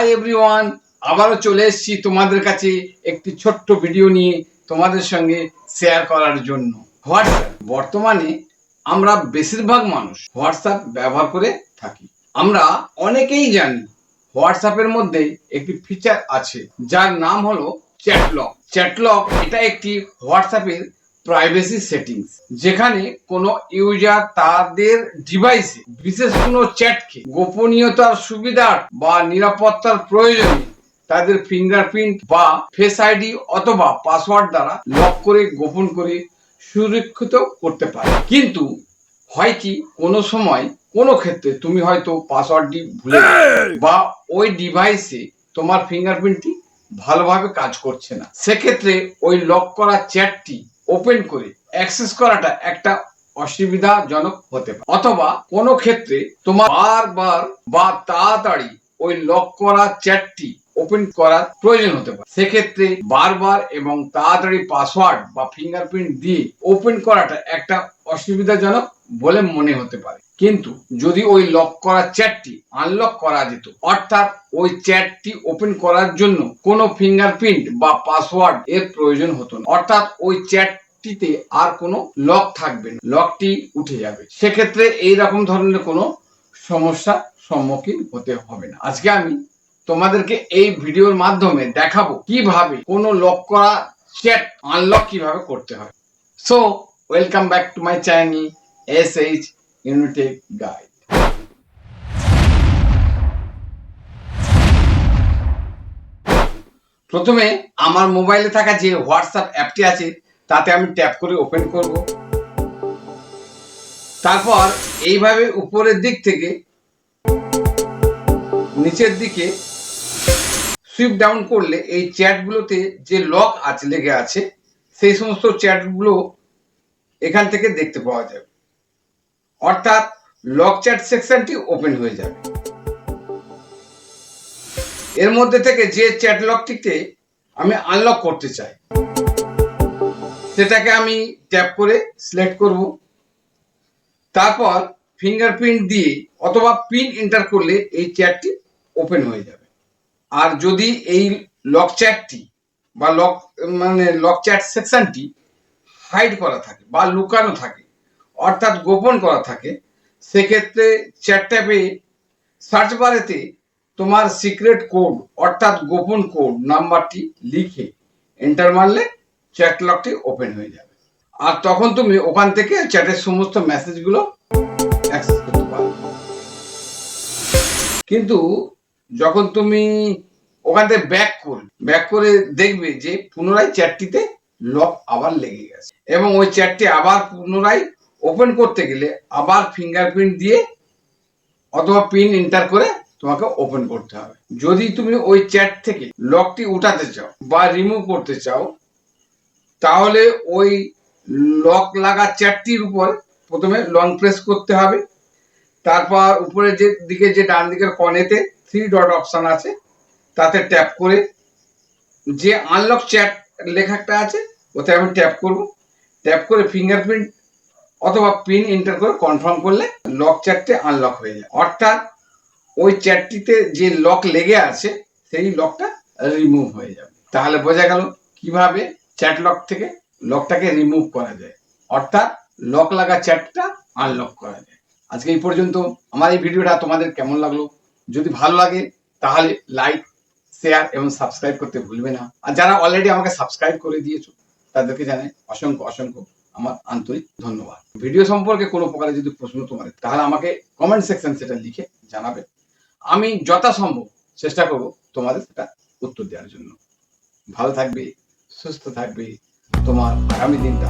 Hi everyone, আবারও চলে এসেছি তোমাদের কাছে একটি ছোট্ট ভিডিও নিয়ে তোমাদের সঙ্গে শেয়ার করার জন্য। হোয়াটসঅ্যাপ বর্তমানে আমরা বেশিরভাগ মানুষ হোয়াটসঅ্যাপ ব্যবহার করে থাকি। আমরা অনেকেই জানি হোয়াটসঅ্যাপের মধ্যে একটি ফিচার আছে যার নাম হলো চ্যাটলক। চ্যাটলক এটা একটি হোয়াটসঅ্যাপের প্রাইভেসি সেটিংস, যেখানে কোনো ইউজার তাদের ডিভাইসে বিশেষ কোনো চ্যাটকে গোপনীয়তার সুবিধার বা নিরাপত্তার প্রয়োজনে তাদের ফিঙ্গারপ্রিন্ট বা ফেস আইডি অথবা পাসওয়ার্ড দ্বারা লক করে গোপন করে সুরক্ষিত করতে পারে। কিন্তু হয় কি, কোনো সময় কোনো ক্ষেত্রে তুমি হয়তো পাসওয়ার্ডটি ভুলে বা ওই ডিভাইসে তোমার ফিঙ্গারপ্রিন্টটি ভালোভাবে কাজ করছে না, সেক্ষেত্রে ওই লক করা চ্যাটটি ওপেন করে অ্যাক্সেস করাটা একটা অসুবিধাজনক হতে পারে। অথবা কোনো ক্ষেত্রে তোমার বারবার বা তাড়াতাড়ি ওই লক করা চ্যাটটি ওপেন করার প্রয়োজন হতে পারে। সেক্ষেত্রে বারবার এবং তাড়াতাড়ি পাসওয়ার্ড বা ফিঙ্গারপ্রিন্ট দিয়ে ওপেন করাটা একটা অসুবিধাজনক বলে মনে হতে পারে। কিন্তু যদি ওই লক করা চ্যাটটি আনলক করা যেত, অর্থাৎ ওই চ্যাটটি ওপেন করার জন্য কোনো ফিঙ্গারপ্রিন্ট বা পাসওয়ার্ড এর প্রয়োজন হতো না, অর্থাৎ ওই চ্যাটটিতে আর কোনো লক থাকবে না, লকটি উঠে যাবে, সেক্ষেত্রে এইরকম ধরনের কোনো সমস্যার সম্মুখীন হতে হবে না। আজকে আমি তোমাদেরকে এই ভিডিওর মাধ্যমে দেখাবো কিভাবে কোনো লক করা চ্যাট আনলক কিভাবে করতে হয়। So welcome back to my channel SH Unitech Guide। প্রথমে আমার মোবাইলে থাকা যে হোয়াটসঅ্যাপ অ্যাপটি আছে তাতে আমি ট্যাপ করে ওপেন করব। তারপর এইভাবে উপরের দিক থেকে নিচের দিকে সুইপ ডাউন করলে এই চ্যাটগুলোতে যে লক আছে লেগে আছে সেই সমস্ত চ্যাটগুলো এখান থেকে দেখতে পাওয়া যাবে, অর্থাৎ লক চ্যাট সেকশনটি ওপেন হয়ে যাবে। এর মধ্যে থেকে যে চ্যাট লকটিকে আমি আনলক করতে চাই সেটাকে আমি ট্যাপ করে সিলেক্ট করব। তারপর ফিঙ্গারপ্রিন্ট দিয়ে অথবা পিন এন্টার করলে এই চ্যাটটি ওপেন হয়ে যাবে। আর যদি এই লক চ্যাটটি বা লক চ্যাট সেকশনটি হাইড করা থাকে বা লুকানো থাকে, অর্থাৎ গোপন করা থাকে, সেক্ষেত্রে চ্যাট ট্যাবে সার্চ বারেতে তোমার সিক্রেট কোড অর্থাৎ গোপন কোড নাম্বারটি লিখে এন্টার মারলে চ্যাট লকটি ওপেন হয়ে যাবে। আর তখন তুমি ওখান থেকে চ্যাটের সমস্ত মেসেজগুলো অ্যাক্সেস করতে পারবে। কিন্তু যখন তুমি ওখান থেকে ব্যাক করে দেখবে যে পুনরায় চ্যাটটিতে লক আবার লেগে গেছে, এবং ওই চ্যাটটি আবার পুনরায় ওপেন করতে গেলে আবার ফিঙ্গারপ্রিন্ট দিয়ে অথবা পিন এন্টার করে তোমাকে ওপেন করতে হবে। যদি তুমি ওই চ্যাট থেকে লকটি উঠাতে চাও বা রিমুভ করতে চাও, তাহলে ওই লক লাগা চ্যাটটির উপর প্রথমে লং প্রেস করতে হবে। তারপর উপরের যে দিকে যে ডান দিকের কর্নেতে 3 ডট অপশন আছে তাতে ট্যাপ করে যে আনলক চ্যাট লেখাটা আছে ওতে আমি ট্যাপ করব। ট্যাপ করে ফিঙ্গারপ্রিন্ট অথবা পিন এন্টার করে কনফার্ম করলে লক চ্যাটটি আনলক হয়ে যায়, অর্থাৎ ওই চ্যাটটিতে যে লক লেগে আছে সেই লকটা রিমুভ হয়ে যাবে। তাহলে বোঝা গেল কিভাবে চ্যাট লক থেকে লকটাকে রিমুভ করা যায়, অর্থাৎ লক লাগা চ্যাটটা আনলক করা যায়। আজকে এই পর্যন্ত। আমার এই ভিডিওটা তোমাদের কেমন লাগলো? যদি ভালো লাগে তাহলে লাইক, শেয়ার এবং সাবস্ক্রাইব করতে ভুলবে না। আর যারা অলরেডি আমাকে সাবস্ক্রাইব করে দিয়েছো তাদেরকে জানাই অসংখ্য আমার আন্তরিক ধন্যবাদ। ভিডিও সম্পর্কে কোনো প্রকারে যদি প্রশ্ন তোমাদের, তাহলে আমাকে কমেন্ট সেকশন সেটা লিখে জানাবে। আমি যথাসম্ভব চেষ্টা করব তোমাদের সেটা উত্তর দেওয়ার জন্য। ভালো থাকবে, সুস্থ থাকবে, তোমার আগামী দিনটা